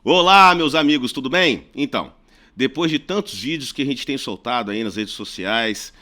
Olá, meus amigos, tudo bem? Então, depois de tantos vídeos que a gente tem soltado aí nas redes sociais,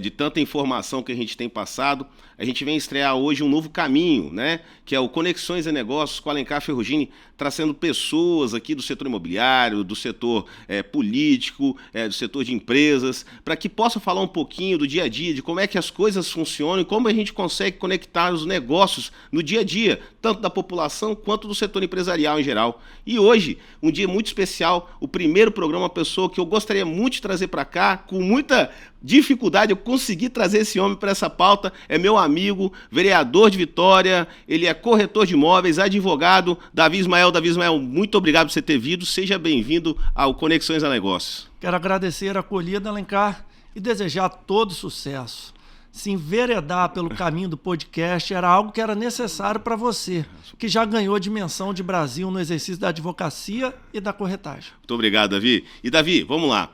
de tanta informação que a gente tem passado, a gente vem estrear hoje um novo caminho, né? Que é o Conexões e Negócios com Alencar Ferrugini, trazendo pessoas aqui do setor imobiliário, do setor político, do setor de empresas, para que possa falar um pouquinho do dia a dia, de como é que as coisas funcionam e como a gente consegue conectar os negócios no dia a dia, tanto da população quanto do setor empresarial em geral. E hoje, um dia muito especial, o primeiro programa, uma pessoa que eu gostaria muito de trazer para cá, com muita dificuldade eu consegui trazer esse homem para essa pauta, é meu amigo, vereador de Vitória, ele é corretor de imóveis, advogado, Davi Ismael. Davi Ismael, muito obrigado por você ter vindo, seja bem-vindo ao Conexões a Negócios. Quero agradecer a acolhida, Alencar, e desejar todo sucesso. Se enveredar pelo caminho do podcast era algo que era necessário para você, que já ganhou dimensão de Brasil no exercício da advocacia e da corretagem. Muito obrigado, Davi. E Davi, vamos lá.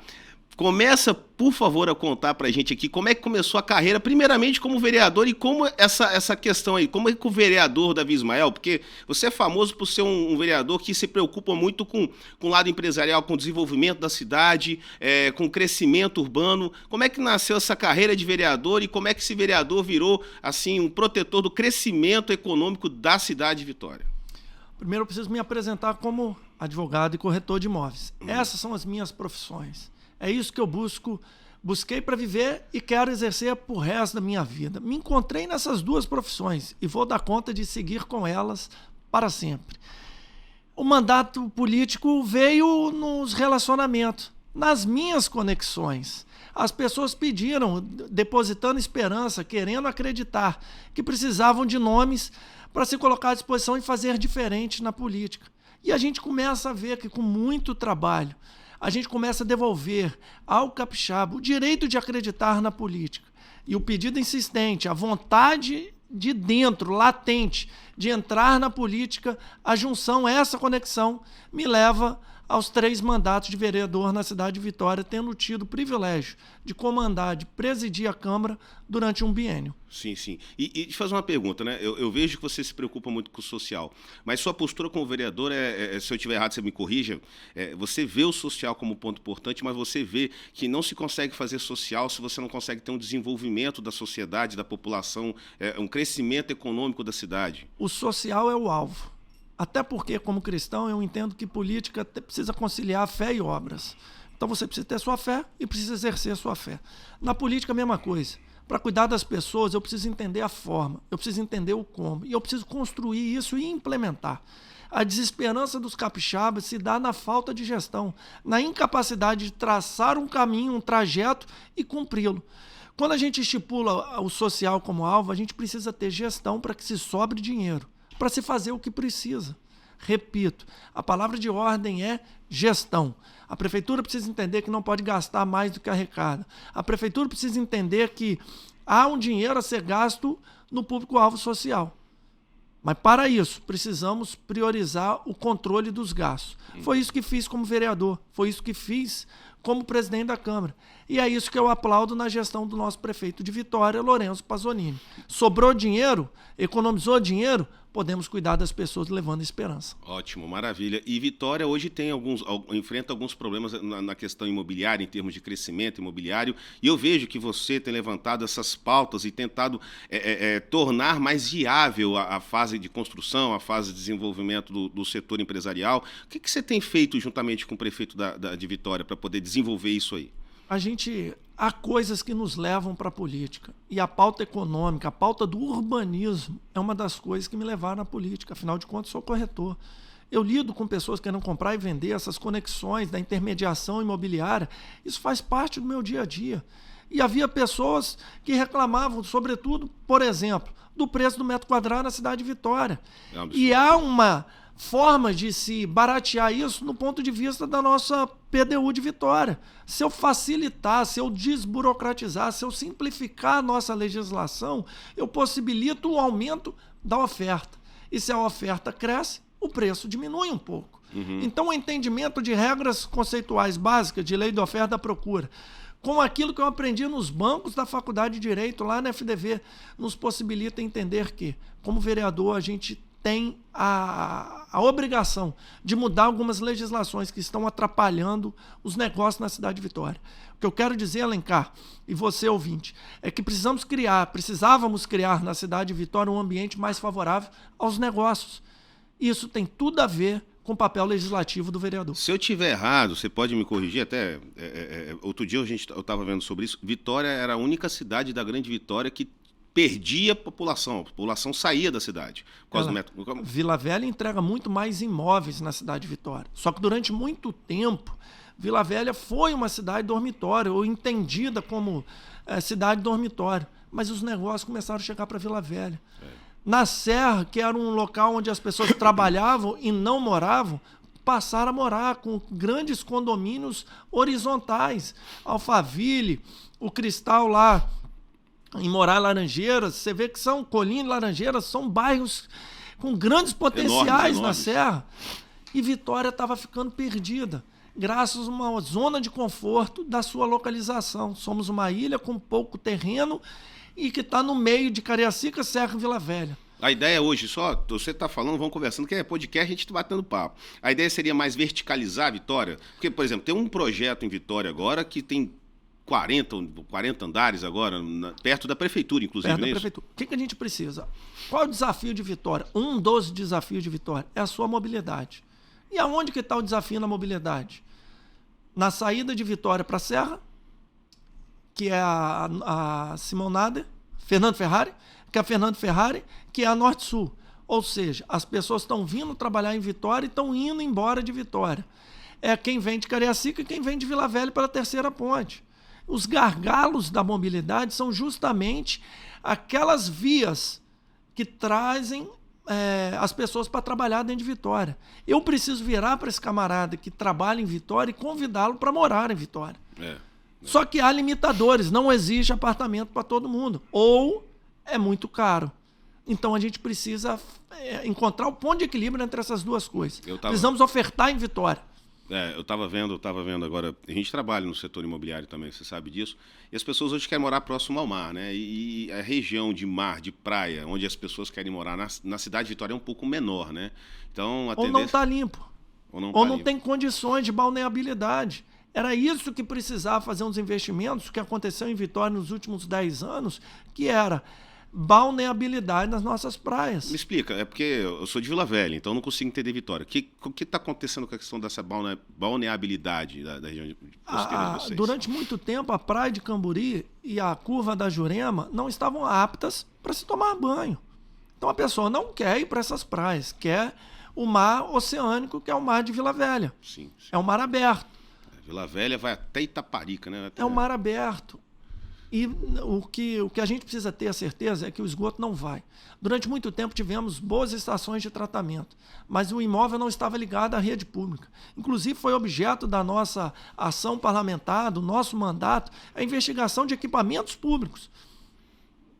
Começa, por favor, a contar pra gente aqui como é que começou a carreira, primeiramente como vereador e como essa questão aí, como é que o vereador Davi Ismael, porque você é famoso por ser um vereador que se preocupa muito com o lado empresarial, com o desenvolvimento da cidade, com o crescimento urbano. Como é que nasceu essa carreira de vereador e como é que esse vereador virou, assim, um protetor do crescimento econômico da cidade de Vitória? Primeiro eu preciso me apresentar como advogado e corretor de imóveis. Essas são as minhas profissões. É isso que eu busquei para viver e quero exercer pro resto da minha vida. Me encontrei nessas duas profissões e vou dar conta de seguir com elas para sempre. O mandato político veio nos relacionamentos, nas minhas conexões. As pessoas pediram, depositando esperança, querendo acreditar, que precisavam de nomes para se colocar à disposição e fazer diferente na política. E a gente começa a ver que com muito trabalho, a gente começa a devolver ao capixaba o direito de acreditar na política. E o pedido insistente, a vontade de dentro, latente, de entrar na política, a junção, essa conexão, me leva aos 3 mandatos de vereador na cidade de Vitória, tendo tido o privilégio de comandar, de presidir a Câmara durante um biênio. Sim, sim. E te fazer uma pergunta, né? Eu vejo que você se preocupa muito com o social, mas sua postura como vereador, se eu estiver errado, você me corrija, você vê o social como ponto importante, mas você vê que não se consegue fazer social se você não consegue ter um desenvolvimento da sociedade, da população, um crescimento econômico da cidade. O social é o alvo. Até porque, como cristão, eu entendo que política precisa conciliar fé e obras. Então você precisa ter sua fé e precisa exercer sua fé. Na política, a mesma coisa. Para cuidar das pessoas, eu preciso entender a forma, eu preciso entender o como, e eu preciso construir isso e implementar. A desesperança dos capixabas se dá na falta de gestão, na incapacidade de traçar um caminho, um trajeto e cumpri-lo. Quando a gente estipula o social como alvo, a gente precisa ter gestão para que se sobre dinheiro, para se fazer o que precisa. Repito, a palavra de ordem é gestão. A prefeitura precisa entender que não pode gastar mais do que arrecada. A prefeitura precisa entender que há um dinheiro a ser gasto no público-alvo social. Mas para isso, precisamos priorizar o controle dos gastos. Foi isso que fiz como vereador, foi isso que fiz como presidente da Câmara. E é isso que eu aplaudo na gestão do nosso prefeito de Vitória, Lourenço Pasolini. Sobrou dinheiro, economizou dinheiro, podemos cuidar das pessoas levando esperança. Ótimo, maravilha. E Vitória hoje enfrenta alguns problemas na questão imobiliária, em termos de crescimento imobiliário, e eu vejo que você tem levantado essas pautas e tentado tornar mais viável a fase de construção, a fase de desenvolvimento do setor empresarial. O que você tem feito juntamente com o prefeito de Vitória para poder desenvolver isso aí? Há coisas que nos levam para a política. E a pauta econômica, a pauta do urbanismo é uma das coisas que me levaram à política. Afinal de contas, sou corretor. Eu lido com pessoas querendo comprar e vender, essas conexões da intermediação imobiliária. Isso faz parte do meu dia a dia. E havia pessoas que reclamavam, sobretudo, por exemplo, do preço do metro quadrado na cidade de Vitória. E há uma forma de se baratear isso no ponto de vista da nossa PDU de Vitória. Se eu facilitar, se eu desburocratizar, se eu simplificar a nossa legislação, eu possibilito o aumento da oferta. E se a oferta cresce, o preço diminui um pouco. Então, o entendimento de regras conceituais básicas de lei de oferta e da procura, com aquilo que eu aprendi nos bancos da Faculdade de Direito, lá na FDV, nos possibilita entender que, como vereador, a gente tem a obrigação de mudar algumas legislações que estão atrapalhando os negócios na cidade de Vitória. O que eu quero dizer, Alencar, e você ouvinte, é que precisávamos criar na cidade de Vitória um ambiente mais favorável aos negócios. Isso tem tudo a ver com o papel legislativo do vereador. Se eu tiver errado, você pode me corrigir, até outro dia eu estava vendo sobre isso, Vitória era a única cidade da Grande Vitória que perdia a população saía da cidade. Vila Velha entrega muito mais imóveis na cidade de Vitória, só que durante muito tempo, Vila Velha foi uma cidade dormitório, ou entendida como cidade dormitório, mas os negócios começaram a chegar para Vila Velha. Na Serra, que era um local onde as pessoas trabalhavam e não moravam, passaram a morar com grandes condomínios horizontais. Alphaville, o Cristal lá em Moraes Laranjeiras, você vê que são Colina e Laranjeiras, são bairros com grandes potenciais na Serra. E Vitória estava ficando perdida, graças a uma zona de conforto da sua localização. Somos uma ilha com pouco terreno e que está no meio de Cariacica, Serra e Vila Velha. A ideia hoje, só você está falando, vamos conversando, que é podcast, a gente está batendo papo. A ideia seria mais verticalizar a Vitória? Porque, por exemplo, tem um projeto em Vitória agora que tem 40 andares agora, perto da prefeitura, inclusive. Perto da prefeitura. O que a gente precisa? Qual é o desafio de Vitória? Um dos desafios de Vitória é a sua mobilidade. E aonde que está o desafio na mobilidade? Na saída de Vitória para a Serra, que é a Simonada, Fernando Ferrari, que é a Norte-Sul. Ou seja, as pessoas estão vindo trabalhar em Vitória e estão indo embora de Vitória. É quem vem de Cariacica e quem vem de Vila Velha pela Terceira Ponte. Os gargalos da mobilidade são justamente aquelas vias que trazem as pessoas para trabalhar dentro de Vitória. Eu preciso virar para esse camarada que trabalha em Vitória e convidá-lo para morar em Vitória. Só que há limitadores, não existe apartamento para todo mundo. Ou é muito caro. Então a gente precisa encontrar o ponto de equilíbrio entre essas duas coisas. Precisamos ofertar em Vitória. Eu estava vendo agora, a gente trabalha no setor imobiliário também, você sabe disso, e as pessoas hoje querem morar próximo ao mar, né? E a região de mar, de praia, onde as pessoas querem morar na cidade de Vitória é um pouco menor, né? Então, ou não está limpo, ou não tem condições de balneabilidade. Era isso que precisava fazer uns investimentos, que aconteceu em Vitória nos últimos 10 anos, que era balneabilidade nas nossas praias. Me explica, é porque eu sou de Vila Velha, então não consigo entender Vitória. O que está acontecendo com a questão dessa balneabilidade da região costeira de vocês? Durante muito tempo, a praia de Camburi e a curva da Jurema não estavam aptas para se tomar banho. Então a pessoa não quer ir para essas praias, quer o mar oceânico, que é o mar de Vila Velha. Sim. É um mar aberto. Vila Velha vai até Itaparica, né? É um mar aberto. E o que a gente precisa ter a certeza é que o esgoto não vai. Durante muito tempo tivemos boas estações de tratamento, mas o imóvel não estava ligado à rede pública. Inclusive foi objeto da nossa ação parlamentar, do nosso mandato, a investigação de equipamentos públicos.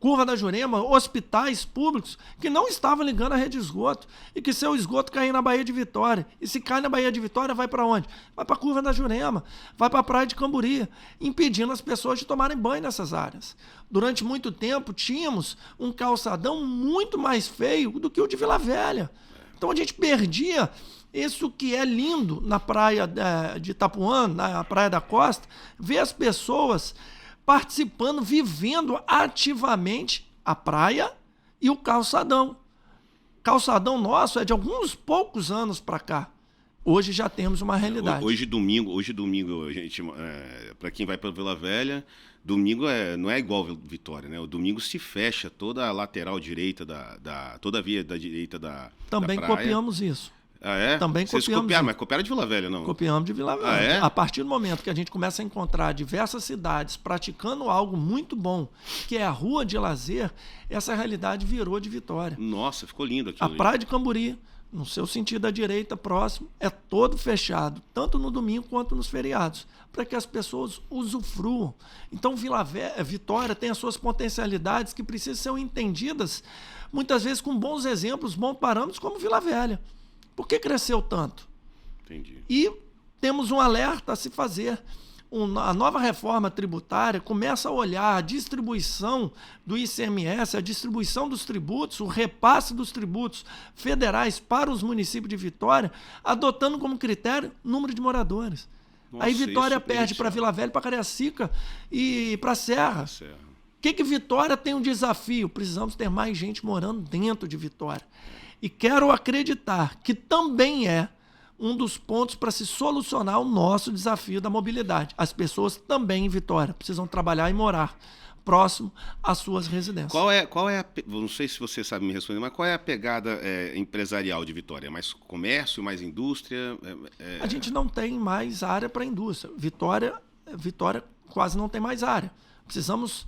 Curva da Jurema, hospitais públicos que não estavam ligando à rede de esgoto e que seu esgoto caiu na Baía de Vitória. E se cai na Baía de Vitória, vai para onde? Vai para a Curva da Jurema, vai para a Praia de Camburi, impedindo as pessoas de tomarem banho nessas áreas. Durante muito tempo, tínhamos um calçadão muito mais feio do que o de Vila Velha. Então a gente perdia isso que é lindo na praia de Itapuã, na Praia da Costa, ver as pessoas participando, vivendo ativamente a praia e o calçadão. Calçadão nosso é de alguns poucos anos para cá. Hoje já temos uma realidade. Hoje domingo, gente, para quem vai para Vila Velha, domingo não é igual Vitória, né? O domingo se fecha toda a lateral direita toda a via da direita da Também da praia. Copiamos isso. Ah, é? Também Vocês copiaram, mas copiaram de Vila Velha, não? Copiamos de Vila Velha. Ah, é? A partir do momento que a gente começa a encontrar diversas cidades praticando algo muito bom, que é a rua de lazer, essa realidade virou de Vitória. Nossa, ficou lindo aquilo. A Praia de Camburi, no seu sentido da direita próximo, é todo fechado, tanto no domingo quanto nos feriados, para que as pessoas usufruam. Então, Vitória tem as suas potencialidades que precisam ser entendidas, muitas vezes com bons exemplos, bons parâmetros, como Vila Velha. Por que cresceu tanto? Entendi. E temos um alerta a se fazer. a nova reforma tributária começa a olhar a distribuição do ICMS, a distribuição dos tributos, o repasse dos tributos federais para os municípios de Vitória, adotando como critério número de moradores. Nossa, aí Vitória isso perde para Vila Velha, para Cariacica e para Serra. O que Vitória tem um desafio? Precisamos ter mais gente morando dentro de Vitória. E quero acreditar que também é um dos pontos para se solucionar o nosso desafio da mobilidade. As pessoas também em Vitória precisam trabalhar e morar próximo às suas residências. Não sei se você sabe me responder, mas qual é a pegada empresarial de Vitória? É mais comércio, mais indústria? A gente não tem mais área para indústria. Vitória quase não tem mais área. Precisamos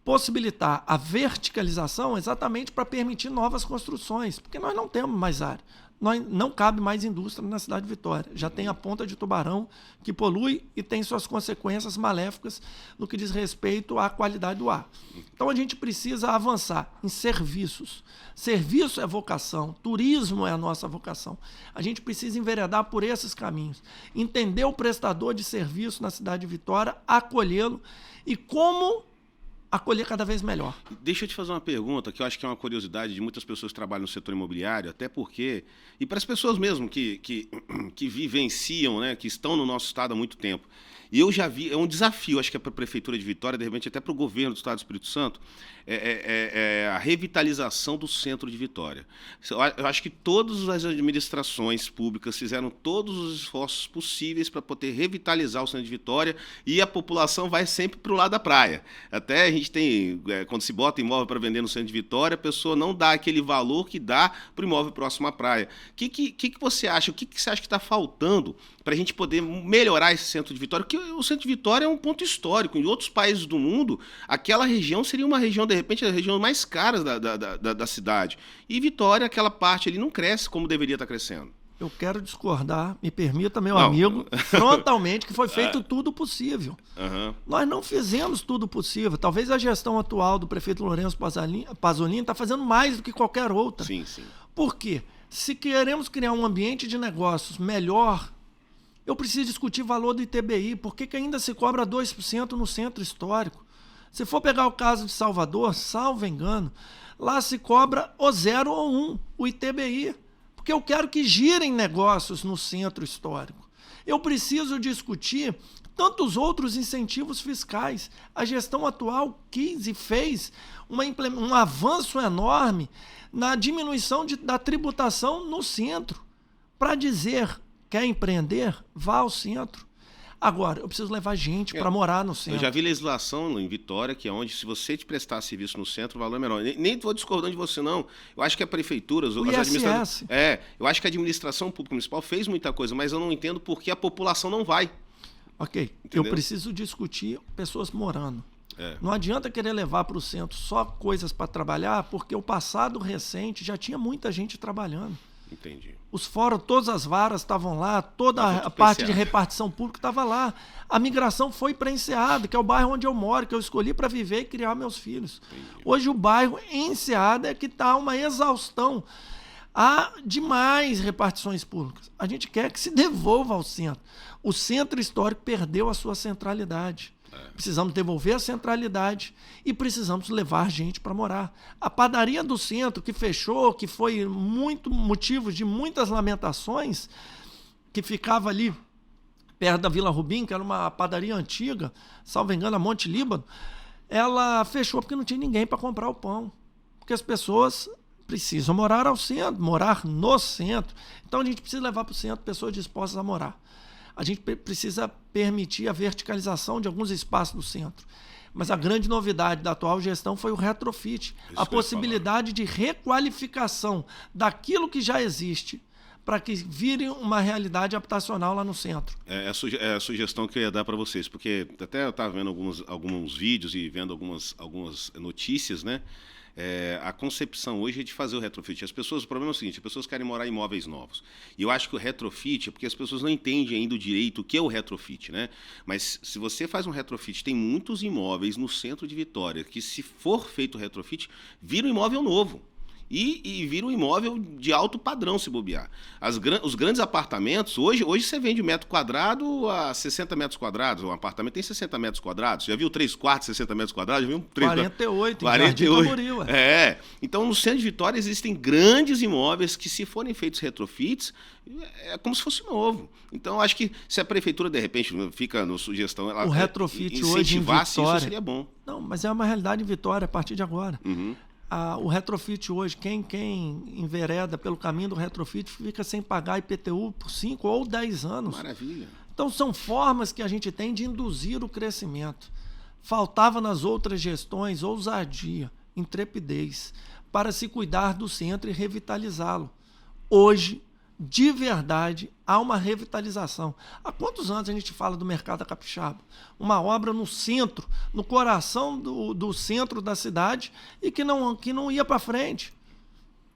possibilitar a verticalização exatamente para permitir novas construções, porque nós não temos mais área. Não cabe mais indústria na cidade de Vitória. Já tem a Ponta de Tubarão, que polui e tem suas consequências maléficas no que diz respeito à qualidade do ar. Então a gente precisa avançar em serviços. Serviço é vocação, turismo é a nossa vocação. A gente precisa enveredar por esses caminhos. Entender o prestador de serviço na cidade de Vitória, acolhê-lo e como acolher cada vez melhor. Deixa eu te fazer uma pergunta, que eu acho que é uma curiosidade de muitas pessoas que trabalham no setor imobiliário, até porque, e para as pessoas mesmo que vivenciam, né, que estão no nosso estado há muito tempo. E eu já vi, é um desafio, acho que é para a Prefeitura de Vitória, de repente até para o governo do Estado do Espírito Santo, a revitalização do centro de Vitória. Eu acho que todas as administrações públicas fizeram todos os esforços possíveis para poder revitalizar o centro de Vitória e a população vai sempre para o lado da praia. Até a gente tem, quando se bota imóvel para vender no centro de Vitória, a pessoa não dá aquele valor que dá para o imóvel próximo à praia. O que você acha? O que você acha que está faltando para a gente poder melhorar esse centro de Vitória? Porque o centro de Vitória é um ponto histórico. Em outros países do mundo, aquela região seria uma região, de repente, a região mais cara da cidade. E Vitória, aquela parte ali, não cresce como deveria estar crescendo. Eu quero discordar, me permita, meu amigo, frontalmente, que foi feito tudo possível. Uhum. Nós não fizemos tudo possível. Talvez a gestão atual do prefeito Lourenço Pasolini está fazendo mais do que qualquer outra. Sim, sim. Por quê? Se queremos criar um ambiente de negócios melhor, eu preciso discutir valor do ITBI. Por que ainda se cobra 2% no centro histórico? Se for pegar o caso de Salvador, salvo engano, lá se cobra o 0 ou 1, o ITBI. Porque eu quero que girem negócios no centro histórico. Eu preciso discutir tantos outros incentivos fiscais. A gestão atual quis e fez um avanço enorme na diminuição da tributação no centro. Para dizer, quer empreender? Vá ao centro. Agora, eu preciso levar gente para morar no centro. Eu já vi legislação em Vitória, que é onde, se você te prestar serviço no centro, o valor é menor. Nem estou discordando de você, não. Eu acho que a prefeitura, as administrações. Eu acho que a administração pública municipal fez muita coisa, mas eu não entendo por que a população não vai. Ok. Entendeu? Eu preciso discutir pessoas morando. Não adianta querer levar para o centro só coisas para trabalhar, porque o passado recente já tinha muita gente trabalhando. Entendi. Os fóruns, todas as varas estavam lá, toda a parte de repartição pública estava lá. A migração foi para Enseada, que é o bairro onde eu moro, que eu escolhi para viver e criar meus filhos. Entendi. Hoje o bairro Enseada é que está uma exaustão. Há demais repartições públicas. A gente quer que se devolva ao centro. O centro histórico perdeu a sua centralidade. Precisamos devolver a centralidade e precisamos levar gente para morar. A padaria do centro que fechou, que foi muito motivo de muitas lamentações, que ficava ali perto da Vila Rubim, que era uma padaria antiga, salvo engano, a Monte Líbano, ela fechou porque não tinha ninguém para comprar o pão. Porque as pessoas precisam morar ao centro, morar no centro. Então a gente precisa levar para o centro pessoas dispostas a morar. A gente precisa permitir a verticalização de alguns espaços do centro. Mas a grande novidade da atual gestão foi o retrofit, a possibilidade de requalificação daquilo que já existe para que vire uma realidade habitacional lá no centro. É a sugestão que eu ia dar para vocês, porque até eu estava vendo alguns vídeos e vendo algumas notícias, né? A concepção hoje é de fazer o retrofit. O problema é o seguinte, as pessoas querem morar em imóveis novos. E eu acho que o retrofit é porque as pessoas não entendem ainda o direito o que é o retrofit, né? Mas se você faz um retrofit, tem muitos imóveis no centro de Vitória que, se for feito o retrofit, vira um imóvel novo. e vira um imóvel de alto padrão se bobear. Os grandes apartamentos, hoje você vende um metro quadrado a 60 metros quadrados, um apartamento tem 60 metros quadrados, já viu 3 quartos, 60 metros quadrados? Já viu 48, 48. Então no centro de Vitória existem grandes imóveis que, se forem feitos retrofits, é como se fosse novo. Então acho que se a prefeitura de repente fica na sugestão, ela o retrofit incentivasse hoje em Vitória, isso, seria bom. Não, mas é uma realidade em Vitória a partir de agora. O retrofit hoje, quem envereda pelo caminho do retrofit fica sem pagar IPTU por 5 ou 10 anos. Maravilha. Então são formas que a gente tem de induzir o crescimento. Faltava nas outras gestões ousadia, intrepidez, para se cuidar do centro e revitalizá-lo. Hoje, de verdade, há uma revitalização. Há quantos anos a gente fala do Mercado da Capixaba? Uma obra no centro, no coração do centro da cidade e que não ia para frente.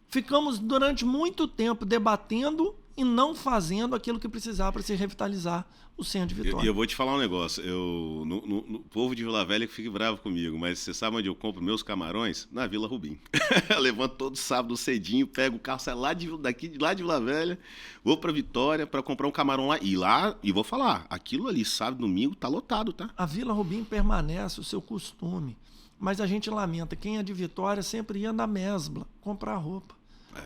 Ficamos durante muito tempo debatendo e não fazendo aquilo que precisava para se revitalizar o centro de Vitória. E eu vou te falar um negócio, no povo de Vila Velha que fique bravo comigo, mas você sabe onde eu compro meus camarões? Na Vila Rubim. Eu levanto todo sábado cedinho, pego o carro, saio lá de Vila Velha, vou para Vitória para comprar um camarão lá, e vou falar, aquilo ali, sábado, domingo, tá lotado, tá? A Vila Rubim permanece o seu costume, mas a gente lamenta, quem é de Vitória sempre ia na Mesbla comprar roupa.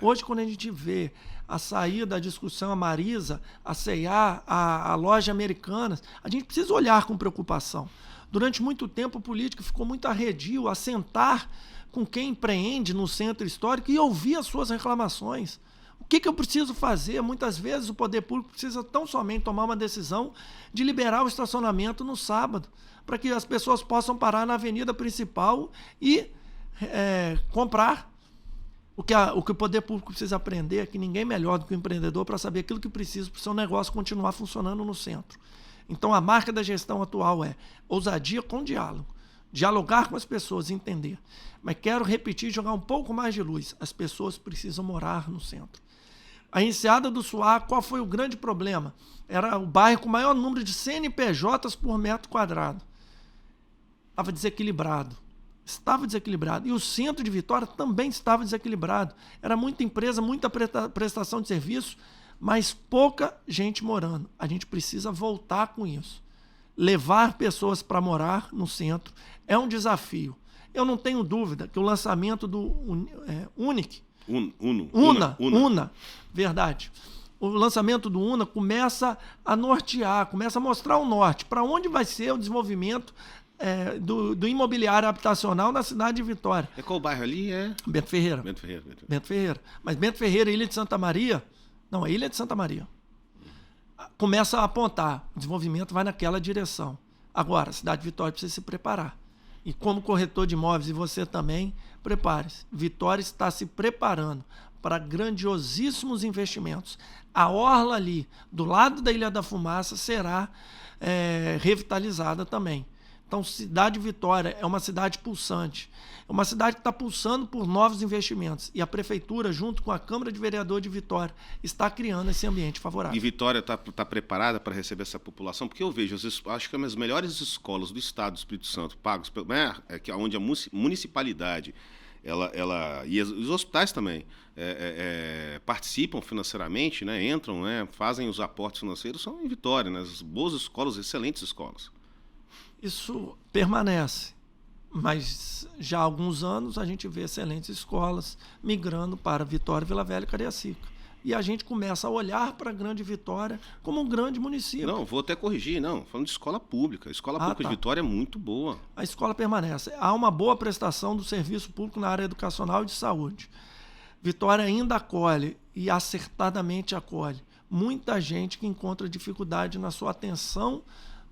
Hoje, quando a gente vê a saída da discussão, a Marisa, a C&A, a loja Americanas, a gente precisa olhar com preocupação. Durante muito tempo, o político ficou muito arredio a sentar com quem empreende no centro histórico e ouvir as suas reclamações. O que eu preciso fazer? Muitas vezes o poder público precisa tão somente tomar uma decisão de liberar o estacionamento no sábado, para que as pessoas possam parar na avenida principal e comprar. O que o poder público precisa aprender é que ninguém é melhor do que o empreendedor para saber aquilo que precisa para o seu negócio continuar funcionando no centro. Então, a marca da gestão atual é ousadia com diálogo. Dialogar com as pessoas, entender. Mas quero repetir e jogar um pouco mais de luz. As pessoas precisam morar no centro. A Enseada do Suá, qual foi o grande problema? Era o bairro com o maior número de CNPJs por metro quadrado. Estava desequilibrado. E o centro de Vitória também estava desequilibrado. Era muita empresa, muita prestação de serviço, mas pouca gente morando. A gente precisa voltar com isso. Levar pessoas para morar no centro é um desafio. Eu não tenho dúvida que o lançamento do Una, verdade. O lançamento do Una começa a nortear, começa a mostrar o norte, para onde vai ser o desenvolvimento do imobiliário habitacional na cidade de Vitória. Qual o bairro ali? Bento Ferreira. Mas Bento Ferreira e Ilha de Santa Maria, não, a Ilha de Santa Maria, começa a apontar, o desenvolvimento vai naquela direção. Agora, a cidade de Vitória precisa se preparar. E como corretor de imóveis, e você também, prepare-se. Vitória está se preparando para grandiosíssimos investimentos. A orla ali, do lado da Ilha da Fumaça, será revitalizada também. Então, cidade de Vitória é uma cidade pulsante. É uma cidade que está pulsando por novos investimentos. E a Prefeitura, junto com a Câmara de Vereadores de Vitória, está criando esse ambiente favorável. E Vitória está preparada para receber essa população? Porque eu vejo, acho que as melhores escolas do Estado do Espírito Santo, pagos, onde a municipalidade e os hospitais também participam financeiramente, né, entram, né, fazem os aportes financeiros, são em Vitória, né, as boas escolas, excelentes escolas. Isso permanece, mas já há alguns anos a gente vê excelentes escolas migrando para Vitória, Vila Velha e Cariacica. E a gente começa a olhar para a Grande Vitória como um grande município. Não, vou até corrigir, falando de escola pública. A escola pública de Vitória é muito boa. A escola permanece. Há uma boa prestação do serviço público na área educacional e de saúde. Vitória ainda acolhe, e acertadamente acolhe, muita gente que encontra dificuldade na sua atenção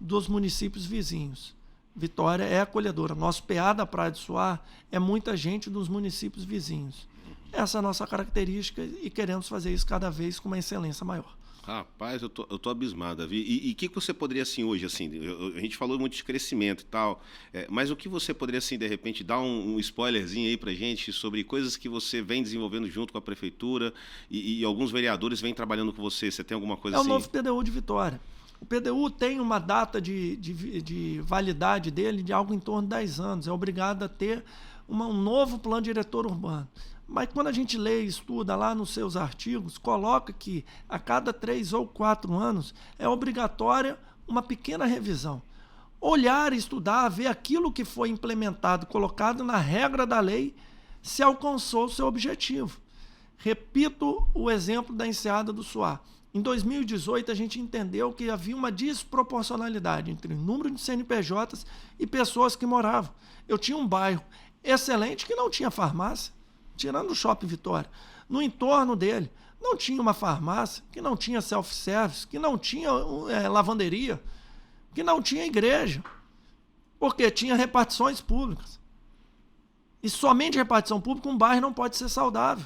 dos municípios vizinhos. Vitória é acolhedora. Nosso PA da Praia do Suá é muita gente dos municípios vizinhos. Essa é a nossa característica e queremos fazer isso cada vez com uma excelência maior. Rapaz, eu tô abismado, Davi. E o que você poderia, assim, hoje, assim, a gente falou muito de crescimento e tal, mas o que você poderia, assim, de repente, dar um spoilerzinho aí pra gente sobre coisas que você vem desenvolvendo junto com a Prefeitura e alguns vereadores vêm trabalhando com você? Você tem alguma coisa assim? É o novo PDU de Vitória. O PDU tem uma data de validade dele de algo em torno de 10 anos. É obrigado a ter um novo plano diretor urbano. Mas quando a gente lê e estuda lá nos seus artigos, coloca que a cada 3 ou 4 anos é obrigatória uma pequena revisão. Olhar, estudar, ver aquilo que foi implementado, colocado na regra da lei, se alcançou o seu objetivo. Repito o exemplo da enseada do Suá. Em 2018, a gente entendeu que havia uma desproporcionalidade entre o número de CNPJs e pessoas que moravam. Eu tinha um bairro excelente que não tinha farmácia, tirando o Shopping Vitória. No entorno dele, não tinha uma farmácia, que não tinha self-service, que não tinha lavanderia, que não tinha igreja, porque tinha repartições públicas. E somente repartição pública, um bairro não pode ser saudável.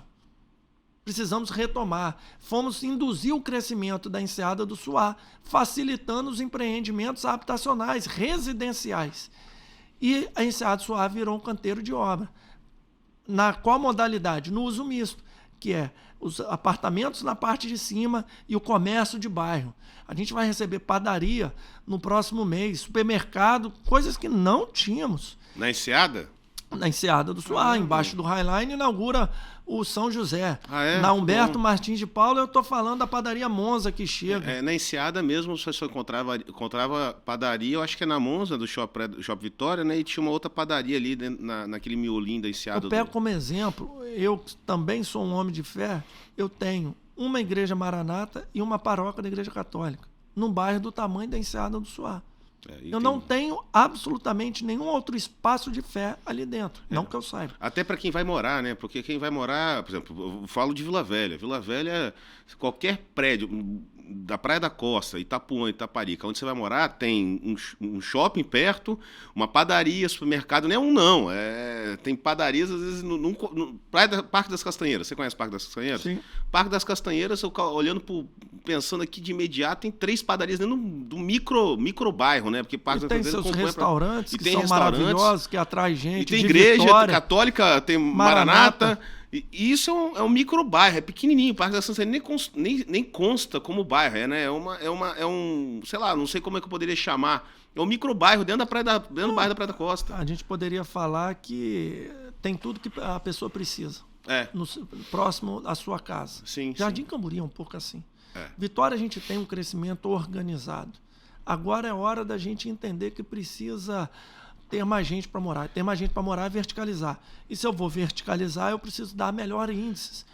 Precisamos retomar. Fomos induzir o crescimento da enseada do Suá, facilitando os empreendimentos habitacionais, residenciais. E a enseada do Suá virou um canteiro de obra. Na qual modalidade? No uso misto, que é os apartamentos na parte de cima e o comércio de bairro. A gente vai receber padaria no próximo mês, supermercado, coisas que não tínhamos. Na enseada? Na enseada do Suá, embaixo do Highline, inaugura o São José. É? Na Humberto Martins de Paula, eu estou falando da padaria Monza que chega. Na enseada mesmo, você só encontrava padaria, eu acho que é na Monza, do Shopping Vitória, né? E tinha uma outra padaria ali naquele miolinho da enseada. Eu pego como exemplo, eu também sou um homem de fé, eu tenho uma igreja maranata e uma paróquia da igreja católica, num bairro do tamanho da enseada do Suá. Eu não tenho absolutamente nenhum outro espaço de fé ali dentro, não que eu saiba. Até para quem vai morar, né? Porque quem vai morar, por exemplo, eu falo de Vila Velha. Vila Velha, qualquer prédio da Praia da Costa, Itapuã, Itaparica, onde você vai morar, tem um shopping perto, uma padaria, supermercado, não é um não. Tem padarias, às vezes, no Parque das Castanheiras. Você conhece o Parque das Castanheiras? Sim. Parque das Castanheiras, eu olhando, pensando aqui de imediato, tem 3 padarias dentro do micro bairro, né? Porque Parque e das tem Castanheiras seus restaurantes que tem são restaurantes, maravilhosos, que atrai gente. E tem igreja Vitória, católica, tem Maranata. E isso é um micro bairro, é pequenininho. O Parque da Castanheira nem consta como bairro, né? É um, sei lá, não sei como é que eu poderia chamar. É um micro bairro dentro do bairro da Praia da Costa. A gente poderia falar que tem tudo que a pessoa precisa. Próximo à sua casa. Sim, Jardim Camburi é um pouco assim. Vitória, a gente tem um crescimento organizado. Agora é hora da gente entender que precisa ter mais gente para morar. Ter mais gente para morar é verticalizar. E se eu vou verticalizar, eu preciso dar melhores índices.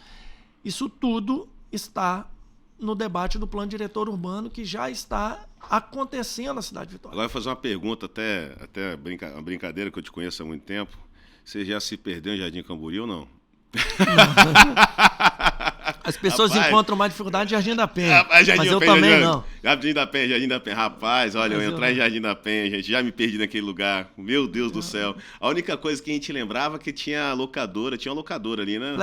Isso tudo está no debate do plano diretor urbano que já está acontecendo na cidade de Vitória. Agora eu vou fazer uma pergunta, até uma brincadeira que eu te conheço há muito tempo. Você já se perdeu em Jardim Camburi ou não? As pessoas encontram mais dificuldade em Jardim da Penha, mas eu também não. Jardim da Penha. Rapaz, olha, eu entrar em Jardim da Penha, gente, já me perdi naquele lugar. Meu Deus do céu. A única coisa que a gente lembrava é que tinha uma locadora ali, né?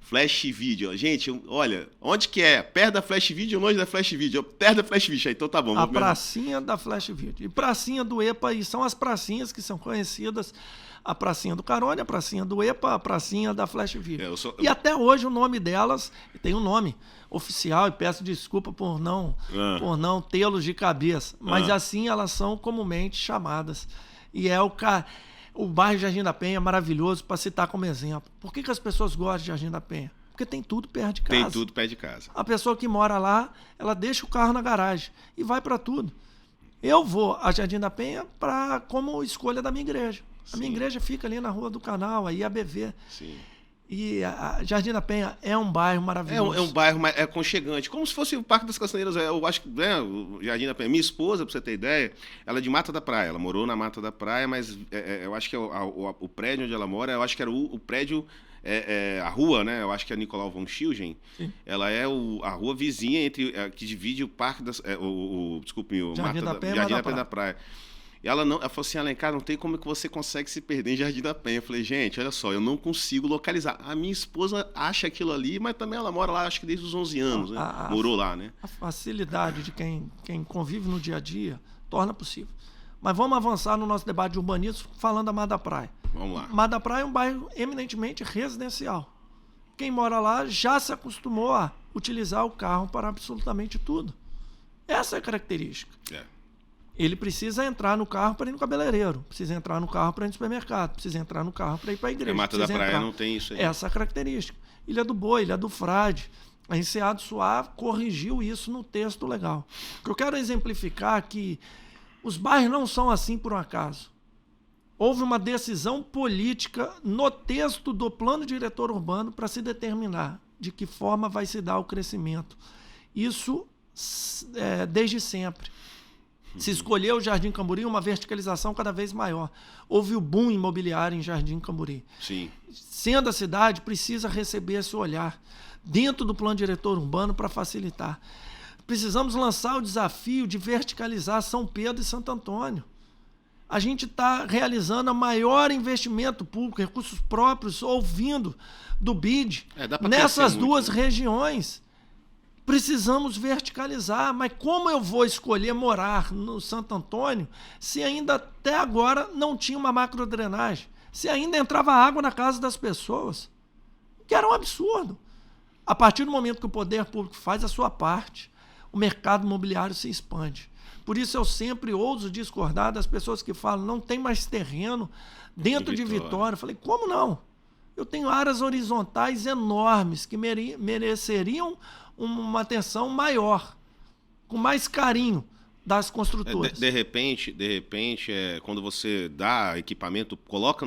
Flash Video. Gente, olha, onde que é? Perto da Flash Video ou longe da Flash Video? Perto da Flash Video, então tá bom. A pracinha da Flash Video. E pracinha do EPA, e são as pracinhas que são conhecidas. A pracinha do Carone, a pracinha do EPA, a pracinha da Flash Video. E até hoje o nome delas tem um nome oficial, e peço desculpa por não tê-los de cabeça, mas assim elas são comumente chamadas. E o bairro Jardim da Penha é maravilhoso para citar como exemplo. Por que as pessoas gostam de Jardim da Penha? Porque tem tudo perto de casa. Tem tudo perto de casa. A pessoa que mora lá, ela deixa o carro na garagem e vai para tudo. Eu vou a Jardim da Penha como escolha da minha igreja. A minha igreja fica ali na Rua do Canal, aí a BV. Sim. E a Jardim da Penha é um bairro maravilhoso. É um bairro aconchegante, como se fosse o Parque das Castanheiras. Eu acho que o Jardim da Penha, minha esposa, para você ter ideia, ela é de Mata da Praia. Ela morou na Mata da Praia, mas eu acho que o prédio onde ela mora, eu acho que era o prédio, a rua, né? Eu acho que é a Nicolau von Schilgen. Sim. Ela é a rua vizinha que divide o Parque das... desculpe, o Jardim da Penha da Praia. E ela falou assim, Alencar, não tem como é que você consegue se perder em Jardim da Penha. Eu falei, gente, olha só, eu não consigo localizar. A minha esposa acha aquilo ali, mas também ela mora lá, acho que desde os 11 anos, né? Morou lá, né? A facilidade de quem convive no dia a dia torna possível. Mas vamos avançar no nosso debate de urbanismo falando da Mar da Praia. Vamos lá. Mar da Praia é um bairro eminentemente residencial. Quem mora lá já se acostumou a utilizar o carro para absolutamente tudo. Essa é a característica. Ele precisa entrar no carro para ir no cabeleireiro, precisa entrar no carro para ir no supermercado, precisa entrar no carro para ir para a igreja. Mata da Praia não tem isso aí. Essa característica. Ilha do Boi, Ilha do Frade. A Enseado Suave corrigiu isso no texto legal. O que eu quero exemplificar é que os bairros não são assim por um acaso. Houve uma decisão política no texto do plano diretor urbano para se determinar de que forma vai se dar o crescimento. Isso desde sempre. Se escolheu o Jardim Camburi, uma verticalização cada vez maior. Houve o boom imobiliário em Jardim Camburi. Sim. Sendo a cidade, precisa receber esse olhar dentro do plano diretor urbano para facilitar. Precisamos lançar o desafio de verticalizar São Pedro e Santo Antônio. A gente está realizando o maior investimento público, recursos próprios, ouvindo do BID, nessas duas regiões. Precisamos verticalizar, mas como eu vou escolher morar no Santo Antônio se ainda até agora não tinha uma macrodrenagem? Se ainda entrava água na casa das pessoas? Que era um absurdo. A partir do momento que o poder público faz a sua parte, o mercado imobiliário se expande. Por isso eu sempre ouso discordar das pessoas que falam não tem mais terreno dentro de Vitória. Eu falei, como não? Eu tenho áreas horizontais enormes que mereceriam uma atenção maior, com mais carinho das construtoras. De repente, quando você dá equipamento, coloca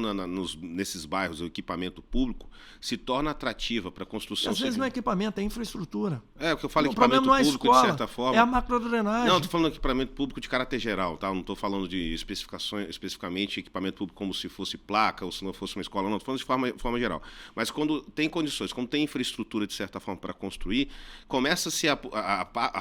nesses bairros o equipamento público, se torna atrativa para a construção. Às vezes não é equipamento, é infraestrutura. É, o que eu falo equipamento público, de certa forma. É a macrodrenagem. Não, estou falando de equipamento público de caráter geral, tá? Não estou falando de especificamente equipamento público como se fosse placa ou se não fosse uma escola, não. Estou falando de forma geral. Mas quando tem condições, quando tem infraestrutura, de certa forma, para construir, começa-se a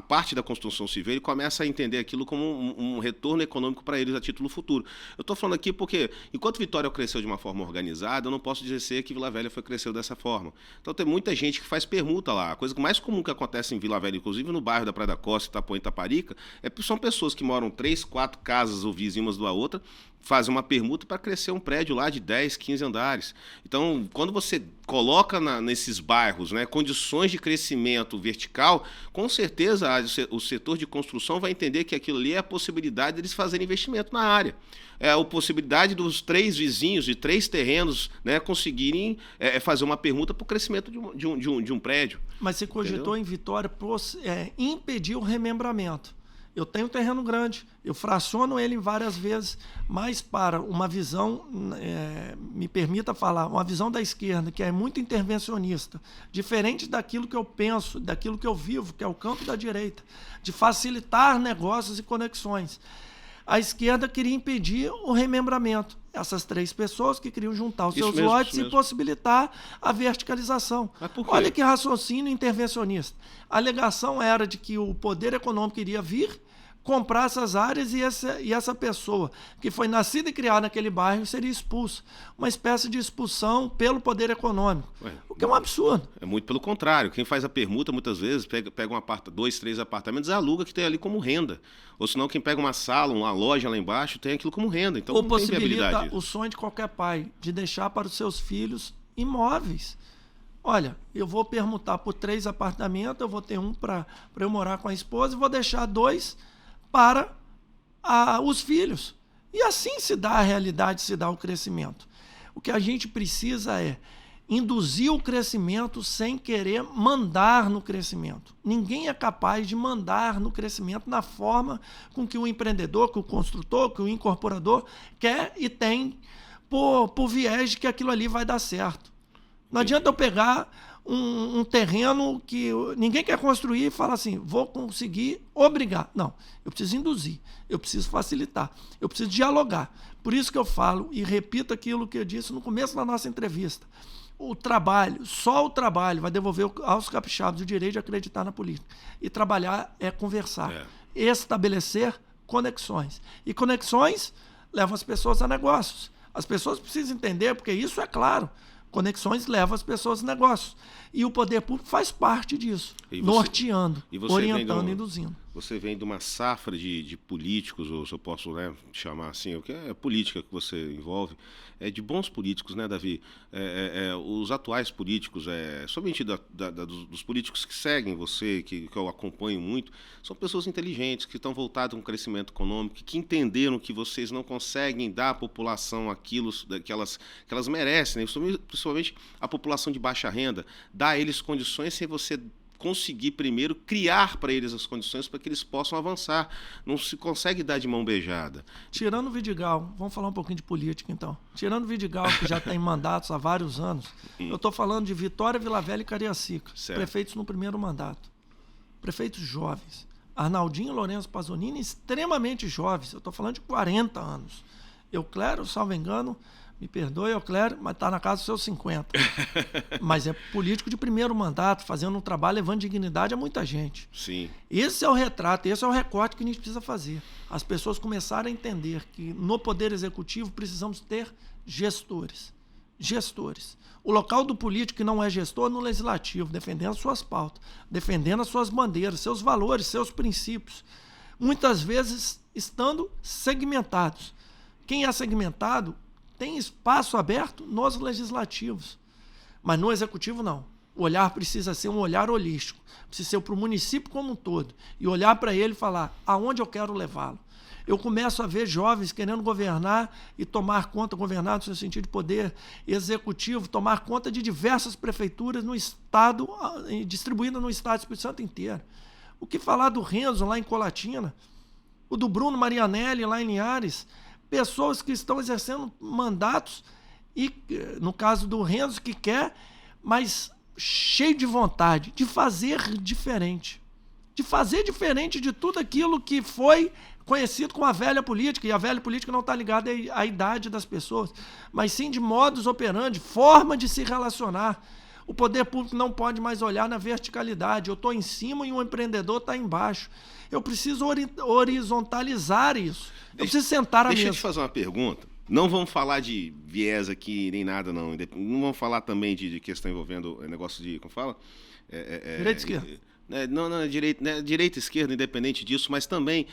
parte da construção civil e começa a entender aquilo como um retorno econômico para eles a título futuro. Eu estou falando aqui porque, enquanto Vitória cresceu de uma forma organizada, eu não posso dizer que Vila Velha cresceu dessa forma. Então tem muita gente que faz permuta lá. A coisa mais comum que acontece em Vila Velha, inclusive no bairro da Praia da Costa, Itapuã e Itaparica, são pessoas que moram 3, 4 casas ou vizinhas uma da outra, fazem uma permuta para crescer um prédio lá de 10, 15 andares. Então, quando você coloca nesses bairros, né, condições de crescimento vertical, com certeza o setor de construção vai entender que aquilo ali é a possibilidade deles fazerem investimento na área. É a possibilidade dos 3 vizinhos de 3 terrenos, né, conseguirem fazer uma permuta para o crescimento de um prédio. Mas você cogitou, entendeu? Em Vitória impedir o remembramento. Eu tenho um terreno grande, eu fraciono ele várias vezes, mas para uma visão, me permita falar, uma visão da esquerda, que é muito intervencionista, diferente daquilo que eu penso, daquilo que eu vivo, que é o campo da direita, de facilitar negócios e conexões. A esquerda queria impedir o remembramento. Essas 3 pessoas que queriam juntar os seus lotes e possibilitar a verticalização. Mas por quê? Olha que raciocínio intervencionista. A alegação era de que o poder econômico iria vir, comprar essas áreas e essa pessoa que foi nascida e criada naquele bairro seria expulsa. Uma espécie de expulsão pelo poder econômico. O que é um absurdo. É muito pelo contrário. Quem faz a permuta, muitas vezes, pega 2, 3 apartamentos e aluga que tem ali como renda. Ou senão quem pega uma sala, uma loja lá embaixo, tem aquilo como renda. Então ou não tem viabilidade. Possibilita o sonho de qualquer pai de deixar para os seus filhos imóveis. Olha, eu vou permutar por 3 apartamentos, eu vou ter um para eu morar com a esposa e vou deixar 2 para os filhos. E assim se dá a realidade, se dá o crescimento. O que a gente precisa é induzir o crescimento sem querer mandar no crescimento. Ninguém é capaz de mandar no crescimento na forma com que o empreendedor, que o construtor, que o incorporador quer e tem por viés de que aquilo ali vai dar certo. Não adianta eu pegar um terreno que ninguém quer construir e falar assim, vou conseguir obrigar. Não, eu preciso induzir, eu preciso facilitar, eu preciso dialogar. Por isso que eu falo e repito aquilo que eu disse no começo da nossa entrevista. O trabalho, só o trabalho vai devolver aos capixabas o direito de acreditar na política. E trabalhar é conversar, estabelecer conexões. E conexões levam as pessoas a negócios. As pessoas precisam entender, porque isso é claro. Conexões levam as pessoas a negócios. E o poder público faz parte disso, norteando, orientando, induzindo. você vem de uma safra de políticos, ou se eu posso, né, chamar assim, o que é a política que você envolve, de bons políticos, né, Davi? Os atuais políticos, somente dos políticos que seguem você, que eu acompanho muito, são pessoas inteligentes, que estão voltadas a um crescimento econômico, que entenderam que vocês não conseguem dar à população aquilo que elas merecem, né? Principalmente a população de baixa renda, dar a eles condições sem você conseguir primeiro criar para eles as condições para que eles possam avançar. Não se consegue dar de mão beijada. Tirando o Vidigal, vamos falar um pouquinho de política então. Tirando o Vidigal, que já tem mandatos há vários anos, eu estou falando de Vitória, Vila Velha e Cariacica, prefeitos no primeiro mandato. Prefeitos jovens. Arnaldinho e Lourenço Pasolini, extremamente jovens. Eu estou falando de 40 anos. Euclério, salvo engano, me perdoe, Euclério, mas está na casa dos seus 50. Mas é político de primeiro mandato, fazendo um trabalho, levando dignidade a muita gente. Sim. Esse é o retrato, esse é o recorte que a gente precisa fazer. As pessoas começarem a entender que no Poder Executivo precisamos ter gestores. Gestores. O local do político que não é gestor no Legislativo, defendendo suas pautas, defendendo as suas bandeiras, seus valores, seus princípios. Muitas vezes estando segmentados. Quem é segmentado tem espaço aberto nos legislativos, mas no executivo não. O olhar precisa ser um olhar holístico, precisa ser para o município como um todo, e olhar para ele e falar aonde eu quero levá-lo. Eu começo a ver jovens querendo governar e tomar conta, governar no seu sentido de poder executivo, tomar conta de diversas prefeituras no estado, distribuídas no estado do Espírito Santo inteiro. O que falar do Renzo lá em Colatina, o do Bruno Marianelli lá em Linhares, pessoas que estão exercendo mandatos e, no caso do Renzo, que quer, mas cheio de vontade de fazer diferente. De fazer diferente de tudo aquilo que foi conhecido como a velha política. E a velha política não está ligada à idade das pessoas, mas sim de modus operandi, forma de se relacionar. O poder público não pode mais olhar na verticalidade. Eu estou em cima e o empreendedor está embaixo. Eu preciso horizontalizar isso. Eu preciso sentar à mesa. Deixa eu te fazer uma pergunta. Não vamos falar de viés aqui, nem nada, não. Não vamos falar também de questão envolvendo negócio de... Como fala? Direita e esquerda. Não, direita e esquerda, independente disso, mas também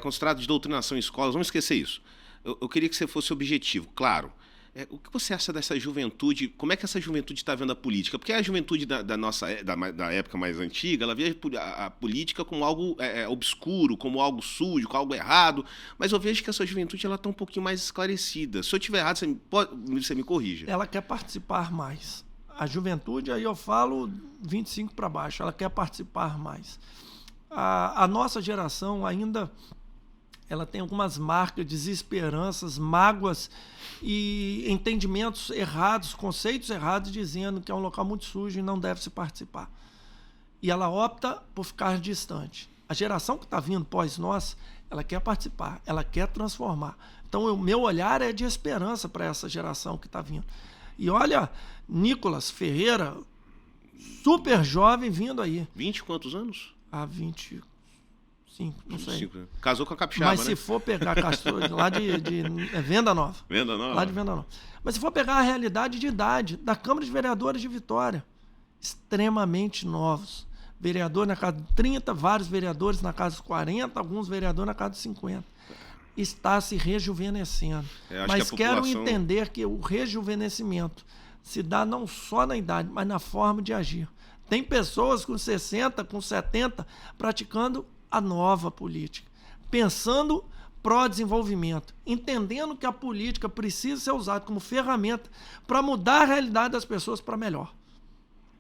considerado de doutrinação em escolas. Vamos esquecer isso. Eu queria que você fosse objetivo, claro. O que você acha dessa juventude? Como é que essa juventude está vendo a política? Porque a juventude da época mais antiga, ela via a política como algo obscuro, como algo sujo, como algo errado. Mas eu vejo que essa juventude está um pouquinho mais esclarecida. Se eu estiver errado, você me corrija. Ela quer participar mais. A juventude, aí eu falo 25 para baixo, ela quer participar mais. A nossa geração ainda... ela tem algumas marcas, desesperanças, mágoas e entendimentos errados, conceitos errados, dizendo que é um local muito sujo e não deve se participar. E ela opta por ficar distante. A geração que está vindo pós nós, ela quer participar, ela quer transformar. Então, o meu olhar é de esperança para essa geração que está vindo. E olha, Nicolas Ferreira, super jovem, vindo aí. 20 quantos anos? 20... Sim, não sei. 25, né? Casou com a capixaba, mas né? Se for pegar Castor, lá de Venda Nova. Venda Nova? Lá de Venda Nova. Mas se for pegar a realidade de idade da Câmara de Vereadores de Vitória, extremamente novos. Vereador na casa de 30, vários vereadores na casa dos 40, alguns vereadores na casa dos 50. Está se rejuvenescendo. Mas quero entender que o rejuvenescimento se dá não só na idade, mas na forma de agir. Tem pessoas com 60, com 70, praticando a nova política, pensando pró-desenvolvimento, entendendo que a política precisa ser usada como ferramenta para mudar a realidade das pessoas para melhor.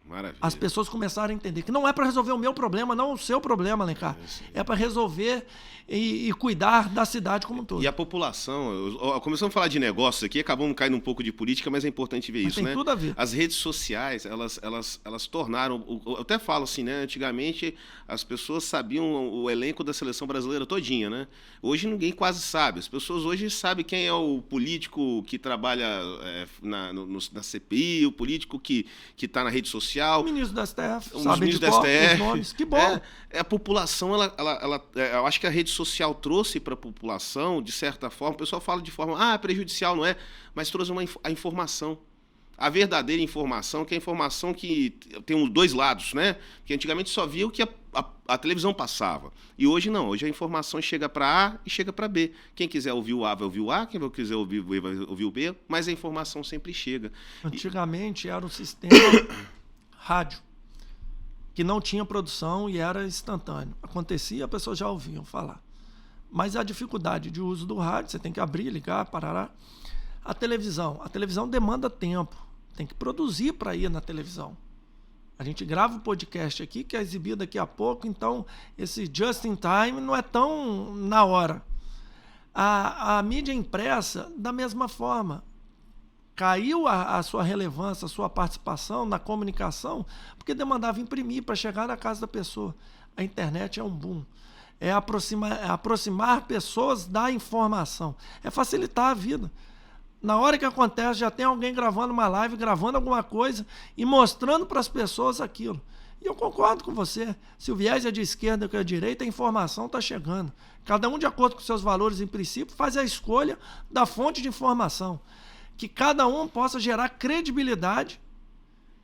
Maravilha. As pessoas começaram a entender que não é para resolver o meu problema, não o seu problema, Alencar. É para resolver e cuidar da cidade como um todo. E a população, começamos a falar de negócios aqui, acabamos caindo um pouco de política, mas é importante ver isso, tem né? Tudo a ver. As redes sociais, elas tornaram, eu até falo assim, né? Antigamente as pessoas sabiam o elenco da seleção brasileira todinha, né? Hoje ninguém quase sabe. As pessoas hoje sabem quem é o político que trabalha na CPI, o político que está na rede social. O ministro da STF, sabe de qual os nomes. Que bom. A população, eu acho que a rede social trouxe para a população, de certa forma, o pessoal fala de forma, prejudicial, não é? Mas trouxe a informação. A verdadeira informação, que é a informação que tem os dois lados, né? Porque antigamente só via o que a televisão passava. E hoje não, hoje a informação chega para A e chega para B. Quem quiser ouvir o A vai ouvir o A, quem quiser ouvir o B vai ouvir o B, mas a informação sempre chega. Antigamente era um sistema rádio, que não tinha produção e era instantâneo. Acontecia, as pessoas já ouviam falar. Mas a dificuldade de uso do rádio, você tem que abrir, ligar, parará. A televisão demanda tempo, tem que produzir para ir na televisão. A gente grava o podcast aqui, que é exibido daqui a pouco, então esse just in time não é tão na hora. A mídia impressa, da mesma forma, caiu a sua relevância, a sua participação na comunicação, porque demandava imprimir para chegar na casa da pessoa. A internet é um boom. É aproximar pessoas da informação. É facilitar a vida. Na hora que acontece, já tem alguém gravando uma live, gravando alguma coisa e mostrando para as pessoas aquilo. E eu concordo com você. Se o viés é de esquerda ou de direita, a informação está chegando. Cada um, de acordo com seus valores e princípios, faz a escolha da fonte de informação. Que cada um possa gerar credibilidade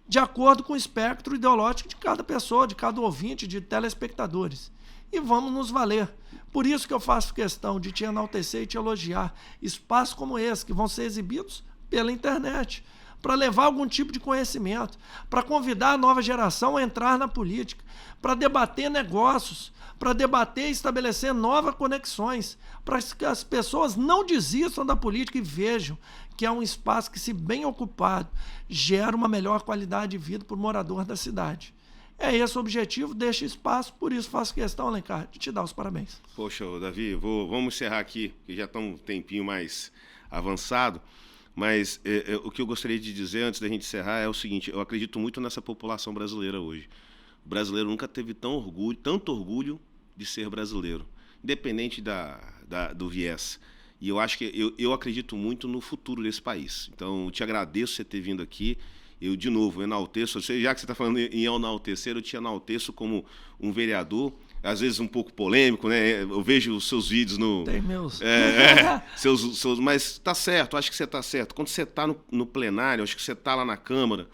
de acordo com o espectro ideológico de cada pessoa, de cada ouvinte, de telespectadores. E vamos nos valer. Por isso que eu faço questão de te enaltecer e te elogiar espaços como esse, que vão ser exibidos pela internet, para levar algum tipo de conhecimento, para convidar a nova geração a entrar na política, para debater negócios, para debater e estabelecer novas conexões, para que as pessoas não desistam da política e vejam que é um espaço que, se bem ocupado, gera uma melhor qualidade de vida para o morador da cidade. É esse o objetivo deste espaço, por isso faço questão, Alencar, de te dar os parabéns. Poxa, Davi, vamos encerrar aqui, que já está um tempinho mais avançado, mas o que eu gostaria de dizer antes da gente encerrar é o seguinte: eu acredito muito nessa população brasileira hoje. O brasileiro nunca teve tanto orgulho de ser brasileiro, independente do viés. E eu acho que eu acredito muito no futuro desse país. Então, eu te agradeço você ter vindo aqui. Eu, de novo, enalteço, já que você está falando em enaltecer, eu te enalteço como um vereador, às vezes um pouco polêmico, né? Eu vejo os seus vídeos no... Tem meus. Mas está certo, acho que você está certo. Quando você está no plenário, acho que você está lá na Câmara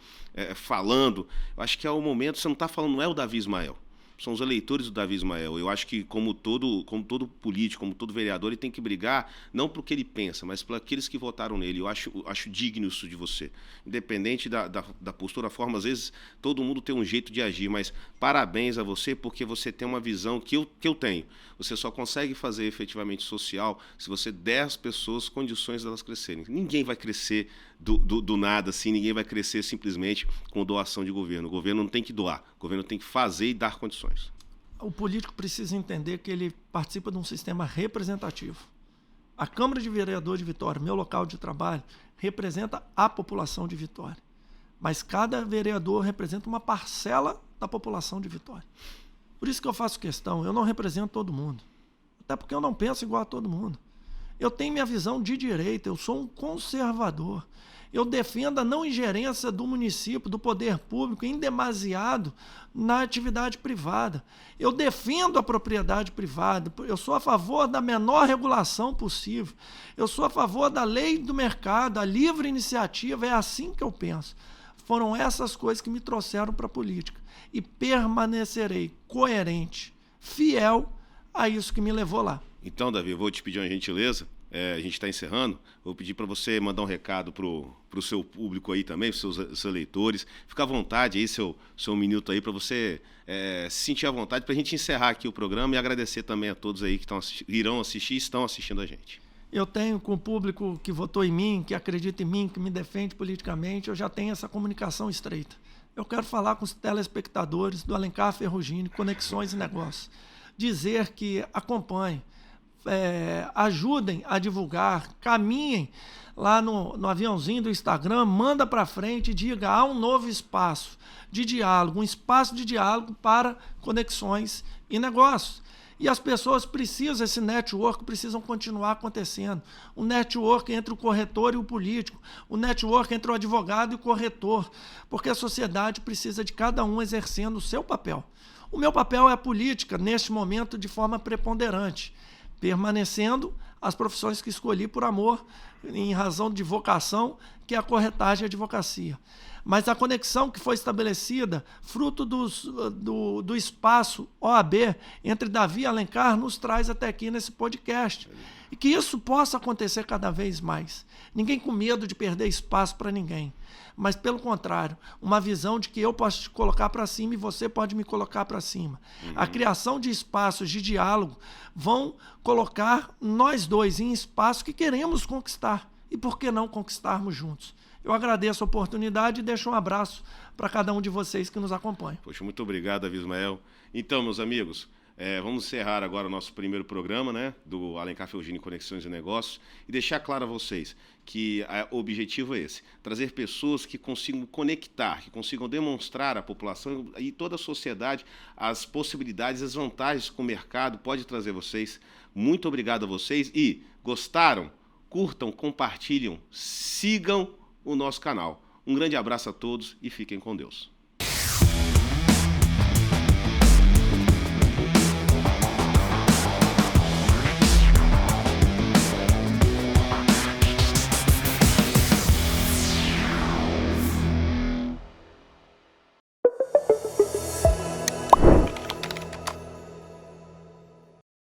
falando, eu acho que é o momento, você não está falando, não é o Davi Ismael. São os eleitores do Davi Ismael. Eu acho que, como todo político, como todo vereador, ele tem que brigar, não pelo que ele pensa, mas por aqueles que votaram nele. Eu acho digno isso de você. Independente da postura, forma, às vezes todo mundo tem um jeito de agir, mas parabéns a você, porque você tem uma visão que eu tenho. Você só consegue fazer efetivamente social se você der às pessoas condições delas crescerem. Ninguém vai crescer do nada, assim, ninguém vai crescer simplesmente com doação de governo. O governo não tem que doar, o governo tem que fazer e dar condições. O político precisa entender que ele participa de um sistema representativo. A Câmara de Vereadores de Vitória, meu local de trabalho, representa a população de Vitória. Mas cada vereador representa uma parcela da população de Vitória. Por isso que eu faço questão, eu não represento todo mundo. Até porque eu não penso igual a todo mundo. Eu tenho minha visão de direita, eu sou um conservador. Eu defendo a não ingerência do município, do poder público, em demasiado na atividade privada. Eu defendo a propriedade privada, eu sou a favor da menor regulação possível. Eu sou a favor da lei do mercado, a livre iniciativa, é assim que eu penso. Foram essas coisas que me trouxeram para a política. E permanecerei coerente, fiel a isso que me levou lá. Então, Davi, eu vou te pedir uma gentileza. A gente está encerrando. Vou pedir para você mandar um recado para o seu público aí também, para os seus eleitores. Fica à vontade aí, seu minuto aí, para você se sentir à vontade, para a gente encerrar aqui o programa e agradecer também a todos aí que irão assistir e estão assistindo a gente. Eu tenho com o público que votou em mim, que acredita em mim, que me defende politicamente, eu já tenho essa comunicação estreita. Eu quero falar com os telespectadores do Alencar Ferrugini, Conexões e Negócios. Dizer que acompanhem, ajudem a divulgar, caminhem lá no aviãozinho do Instagram, manda para frente e diga: há um novo espaço de diálogo, um espaço de diálogo para conexões e negócios. E as pessoas precisam, esse network precisam continuar acontecendo. O network entre o corretor e o político, o network entre o advogado e o corretor, porque a sociedade precisa de cada um exercendo o seu papel. O meu papel é a política, neste momento, de forma preponderante, permanecendo as profissões que escolhi por amor, em razão de vocação, que é a corretagem e a advocacia. Mas a conexão que foi estabelecida, fruto do espaço OAB entre Davi e Alencar, nos traz até aqui nesse podcast. E que isso possa acontecer cada vez mais. Ninguém com medo de perder espaço para ninguém. Mas, pelo contrário, uma visão de que eu posso te colocar para cima e você pode me colocar para cima. A criação de espaços de diálogo vão colocar nós dois em espaço que queremos conquistar. E por que não conquistarmos juntos? Eu agradeço a oportunidade e deixo um abraço para cada um de vocês que nos acompanha. Poxa, muito obrigado, Davi Ismael. Então, meus amigos, vamos encerrar agora o nosso primeiro programa, né, do Alencar Ferrugini Conexões e Negócios, e deixar claro a vocês que o objetivo é esse: trazer pessoas que consigam conectar, que consigam demonstrar à população e toda a sociedade as possibilidades, as vantagens que o mercado pode trazer a vocês. Muito obrigado a vocês e gostaram? Curtam, compartilhem, sigam o nosso canal. Um grande abraço a todos e fiquem com Deus.